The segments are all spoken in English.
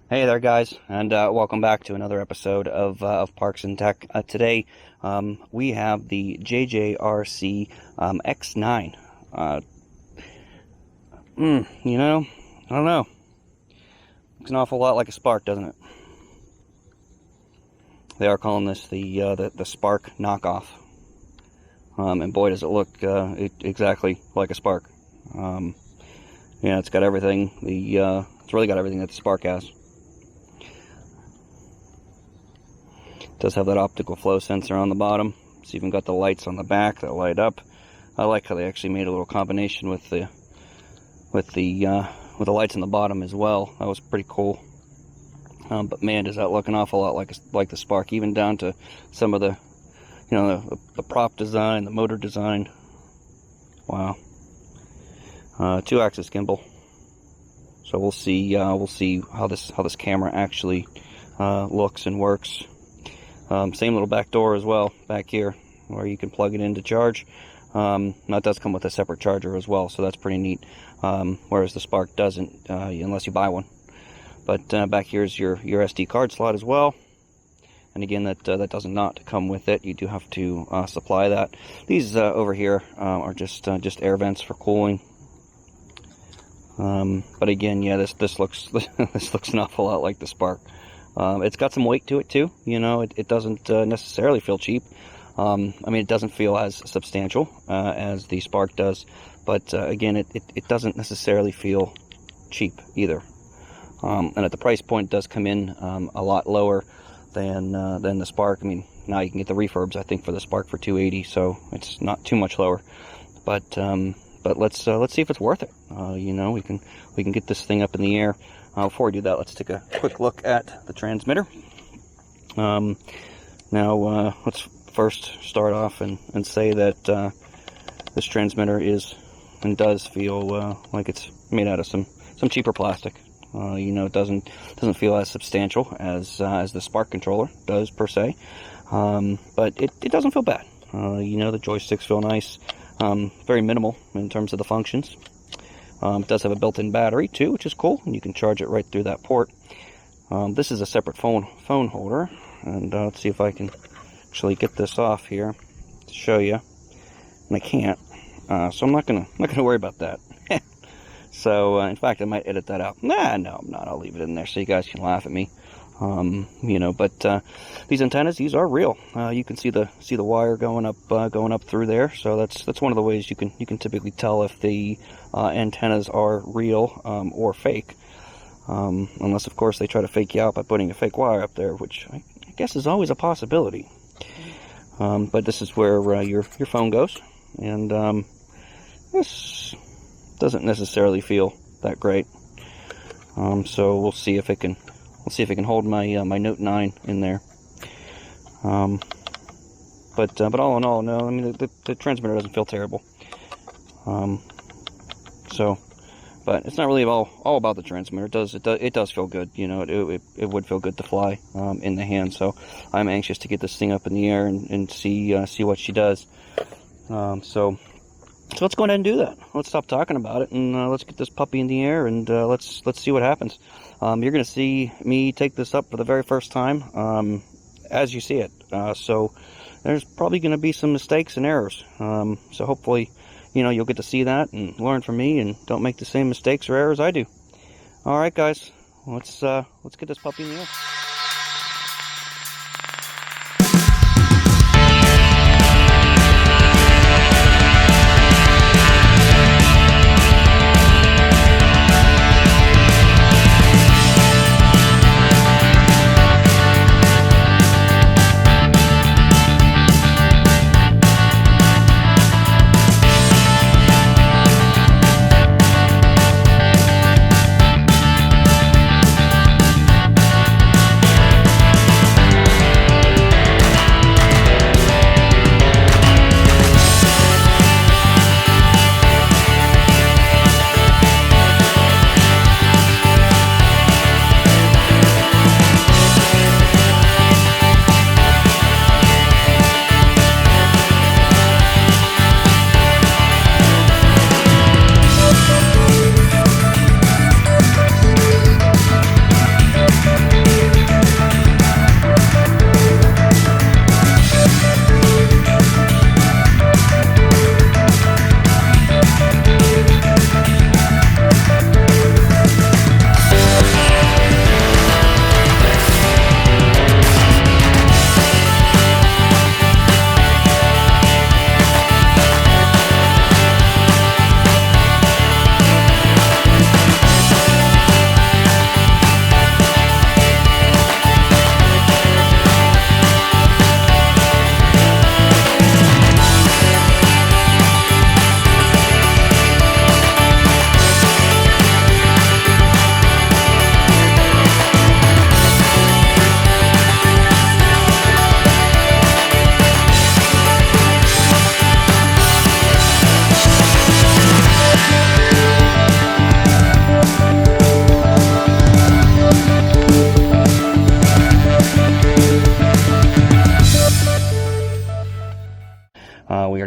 Hey there, guys, and welcome back to another episode of Parks and Tech. Today, we have the Jjrc X9. I don't know. Looks an awful lot like a Spark, doesn't it? They are calling this the Spark knockoff, and boy, does it look exactly like a Spark. It's got everything. It's really got everything that the Spark has. Does have that optical flow sensor on the bottom. It's even got the lights on the back that light up. I like how they actually made a little combination with the lights on the bottom as well. That was pretty cool. But man, does that look an awful lot like the Spark, even down to some of the the prop design, the motor design. Wow. 2-axis gimbal. So we'll see how this camera actually looks and works. Same little back door as well back here where you can plug it in to charge. That does come with a separate charger as well, so that's pretty neat. Whereas the Spark doesn't, unless you buy one. But back here's your SD card slot as well. And again, that does not come with it. You do have to supply that. These over here are just air vents for cooling. But again, yeah, this looks this looks an awful lot like the Spark. It's got some weight to it too. It doesn't necessarily feel cheap. It doesn't feel as substantial as the Spark does, but again, it doesn't necessarily feel cheap either. And at the price point, it does come in a lot lower than the Spark. Now you can get the refurbs, I think, for the Spark for $280, so it's not too much lower. But let's see if it's worth it. We can get this thing up in the air. Before we do that, let's take a quick look at the transmitter. Now, let's first start off and say that this transmitter is and does feel like it's made out of some cheaper plastic. It doesn't feel as substantial as the Spark controller does per se, but it doesn't feel bad. The joysticks feel nice, very minimal in terms of the functions. It does have a built-in battery too, which is cool, and you can charge it right through that port. This is a separate phone holder, and let's see if I can actually get this off here to show you. And I can't, so I'm not gonna worry about that. So in fact, I might edit that out. No, I'm not. I'll leave it in there so you guys can laugh at me. But these antennas, these are real. You can see the wire going up through there. So that's one of the ways you can typically tell if the antennas are real or fake. Unless of course they try to fake you out by putting a fake wire up there, which I guess is always a possibility. But this is where your phone goes, and this doesn't necessarily feel that great. So we'll see if it can. We'll see if it can hold my my Note 9 in there. But all in all, no. The transmitter doesn't feel terrible. But it's not really all about the transmitter. It does feel good. It would feel good to fly in the hand. So I'm anxious to get this thing up in the air and see what she does. So let's go ahead and do that. Let's stop talking about it and let's get this puppy in the air and let's see what happens. You're going to see me take this up for the very first time as you see it. So there's probably going to be some mistakes and errors. So hopefully, you'll get to see that and learn from me and don't make the same mistakes or errors I do. All right, guys, let's get this puppy in the air.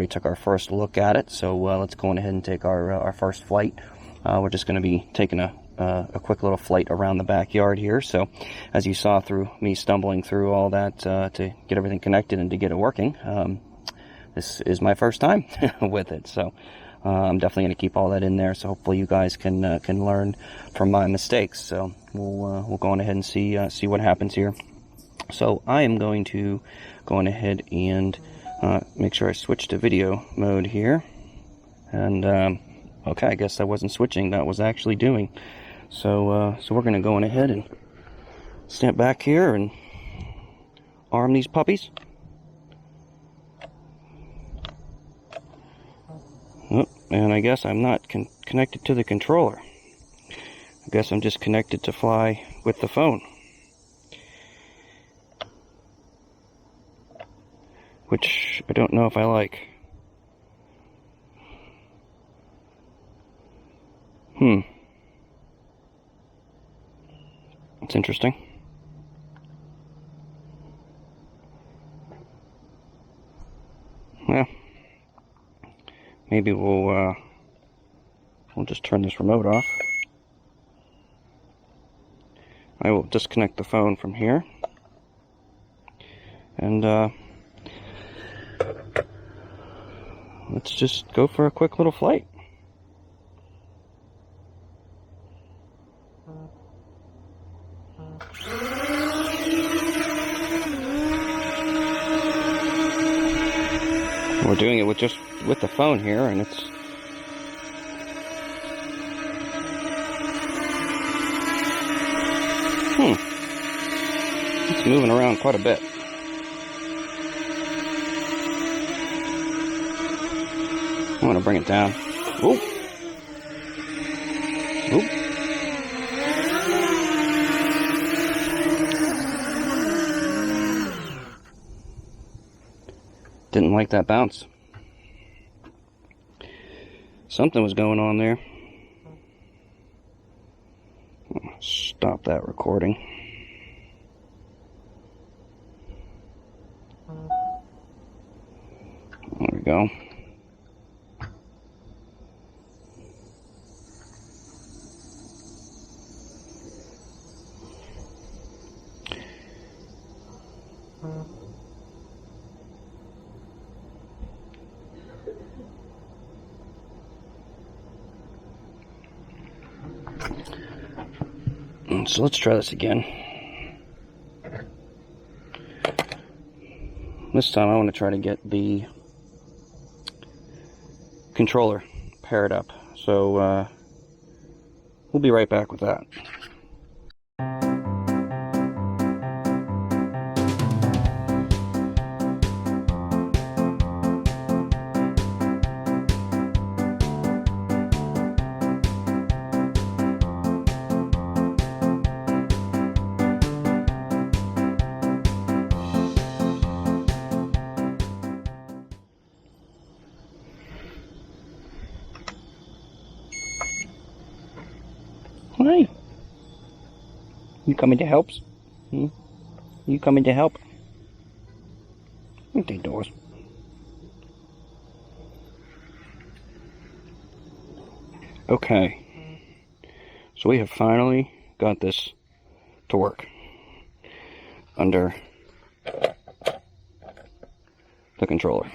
already took our first look at it, so let's go on ahead and take our first flight. We're just going to be taking a quick little flight around the backyard here. So as you saw through me stumbling through all that to get everything connected and to get it working, this is my first time with it. So I'm definitely going to keep all that in there, so hopefully you guys can learn from my mistakes. So we'll go on ahead and see what happens here. So I am going to go on ahead and make sure I switch to video mode here. And okay, I guess I wasn't switching, that was actually doing. So we're going to go on ahead and stand back here and arm these puppies. Oh, and I guess I'm not connected to the controller. I guess I'm just connected to fly with the phone. Which I don't know if I like. It's interesting. Yeah. Maybe we'll just turn this remote off. I will disconnect the phone from here. And let's just go for a quick little flight. We're doing it with the phone here, and it's moving around quite a bit. I want to bring it down. Oop. Oop. Didn't like that bounce. Something was going on there. Stop that recording. There we go. So let's try this again. This time I want to try to get the controller paired up. So we'll be right back with that. Hi. You coming to help? You coming to help? Open the doors. Okay. So we have finally got this to work under the controller.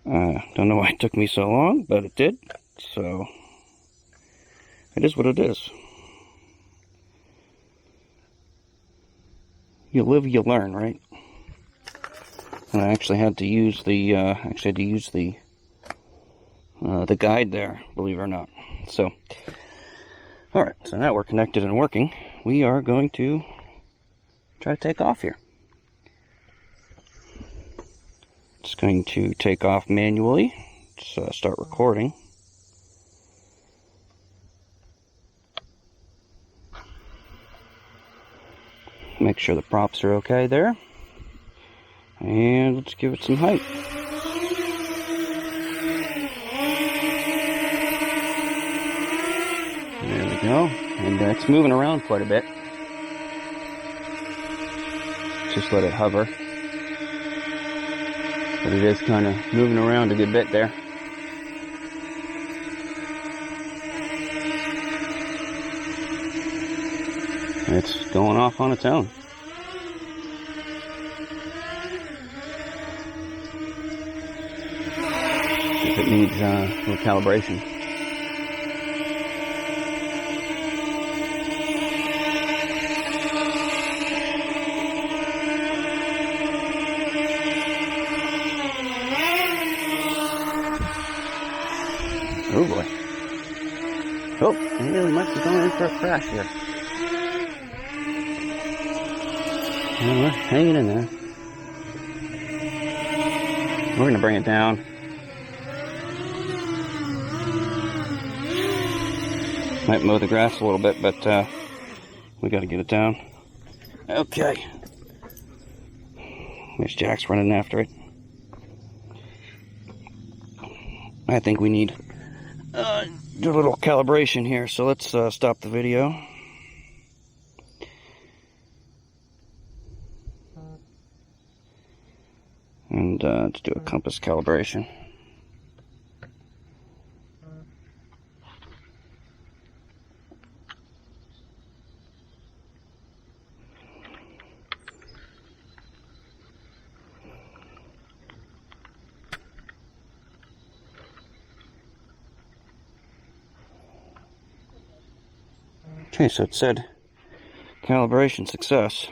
Don't know why it took me so long, but it did. So it is what it is. You live, you learn, right? And I actually had to use the the guide there, believe it or not. So, all right. So now we're connected and working. We are going to try to take off here. Just going to take off manually. Just start recording. Make sure the props are okay there. And let's give it some height. There we go. And it's moving around quite a bit. Just let it hover. But it is kind of moving around a good bit there. It's going off on its own. If it needs a little calibration. Oh boy. Oh, maybe we might be going in for a crash here. And we're hanging in there. We're going to bring it down. Might mow the grass a little bit, but we got to get it down. Okay. There's Jack's running after it. I think we need do a little calibration here, so let's stop the video. And to do a compass calibration. Okay, so it said calibration success.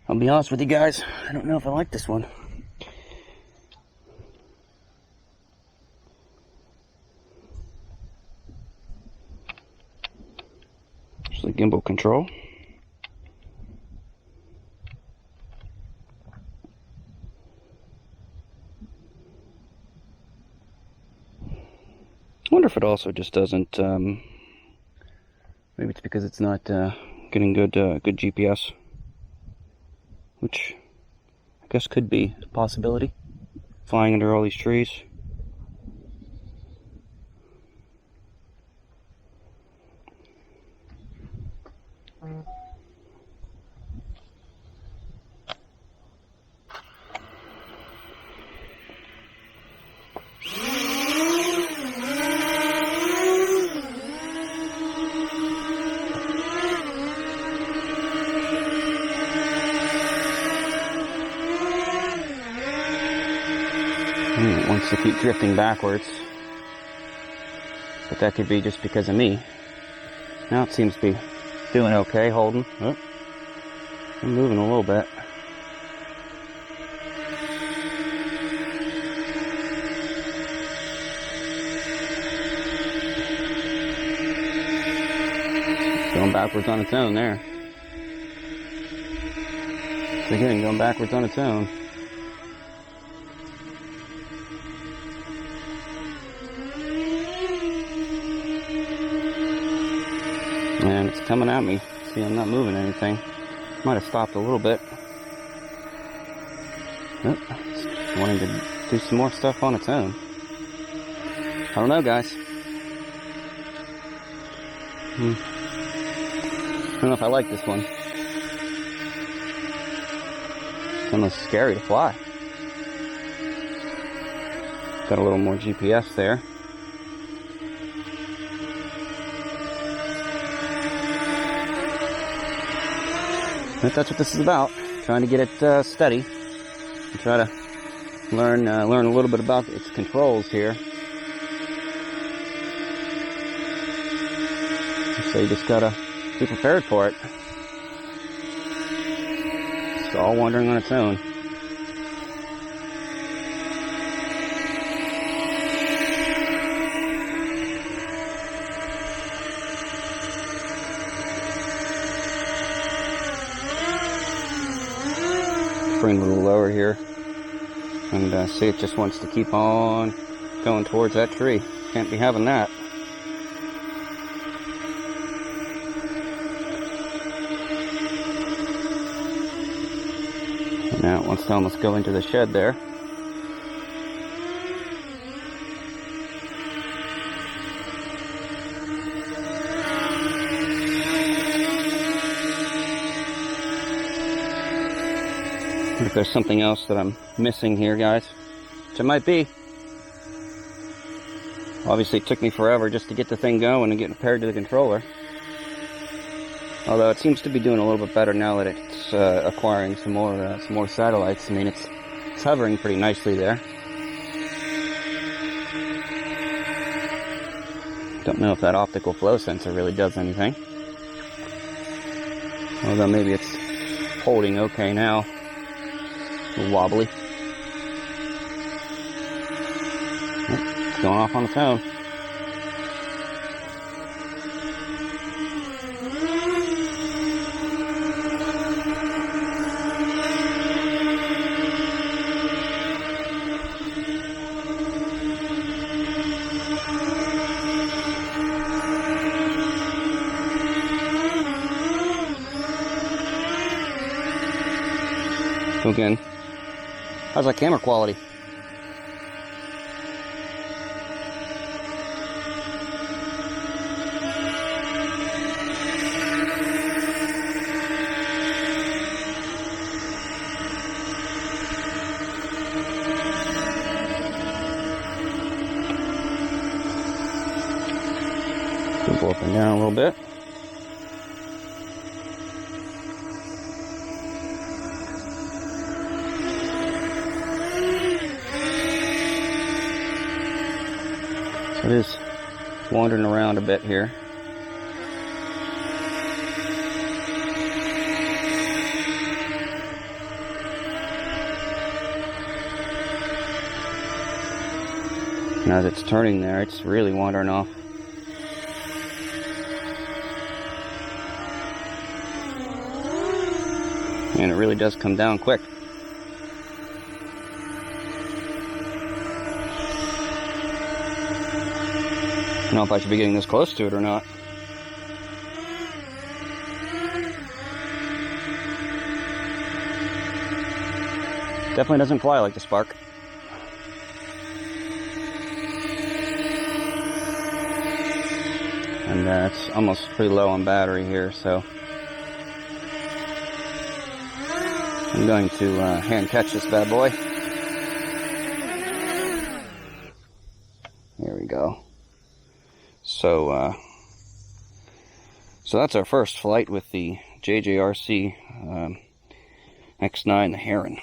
I'll be honest with you guys, I don't know if I like this one. There's the gimbal control. I wonder if it also just doesn't, maybe it's because it's not getting good GPS, which I guess could be a possibility, flying under all these trees. It wants to keep drifting backwards, but that could be just because of me. Now it seems to be doing okay, holding. Oh, I'm moving a little bit. It's going backwards on its own there. It's again going backwards on its own. And it's coming at me. See, I'm not moving anything. Might have stopped a little bit. Oh, it's wanting to do some more stuff on its own. I don't know, guys. I don't know if I like this one. It's almost scary to fly. Got a little more GPS there. But that's what this is about. Trying to get it steady. And try to learn a little bit about its controls here. So you just gotta be prepared for it. It's all wandering on its own. Bring it a little lower here, and see, it just wants to keep on going towards that tree. Can't be having that. And now it wants to almost go into the shed there. If there's something else that I'm missing here, guys, which it might be. Obviously, it took me forever just to get the thing going and get it paired to the controller. Although it seems to be doing a little bit better now that it's acquiring some more satellites. I mean, it's hovering pretty nicely there. Don't know if that optical flow sensor really does anything. Although maybe it's holding okay now. A little wobbly. Oh, it's going off on the phone. So again, how's that camera quality? Go up and down a little bit. It is wandering around a bit here. Now that it's turning there, it's really wandering off. And it really does come down quick. I don't know if I should be getting this close to it or not. Definitely doesn't fly like the Spark. And it's almost pretty low on battery here, so I'm going to hand catch this bad boy. There we go. So that's our first flight with the Jjrc X9, the Heron.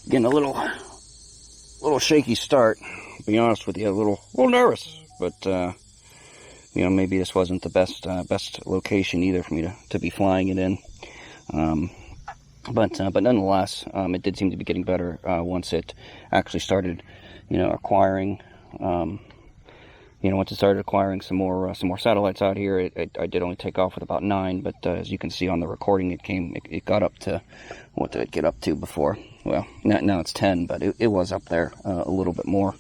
Getting a little shaky start. To be honest with you, a little nervous, but you know, maybe this wasn't the best location either for me to be flying it in. But nonetheless, it did seem to be getting better once it actually started, you know, acquiring. Once it started acquiring some more satellites out here, I did only take off with about 9, but as you can see on the recording, it got up to, what did it get up to before? Well, now it's 10, but it was up there a little bit more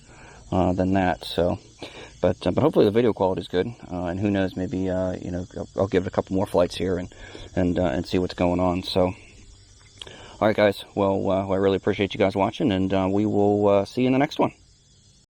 than that. So, but hopefully the video quality is good, and who knows, maybe I'll give it a couple more flights here and see what's going on. So, all right, guys. Well, I really appreciate you guys watching, and we will see you in the next one.